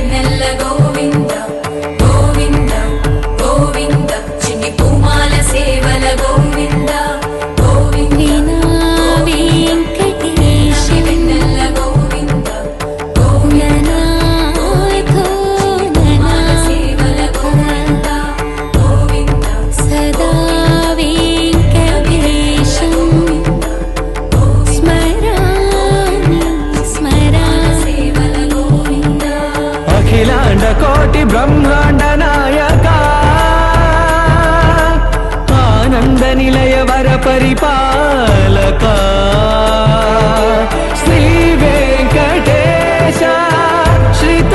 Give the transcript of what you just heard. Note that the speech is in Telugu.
వెన్నెల గోవింద గోవింద గోవింద చిన్ని పూమాల సేవల గోవింద గోవింద వెంకటేశ వెన్నెల గోవింద గోవింద పూమాల సేవల గోవింద గోవింద సదా వెంకటేశం స్మరామి స్మరామి సేవల గోవింద అఖిలాండ కోటి బ్రహ్మాండ నాయక ఆనంద నిలయ వర పరిపాలక శ్రీ వెంకటేశ శ్రిత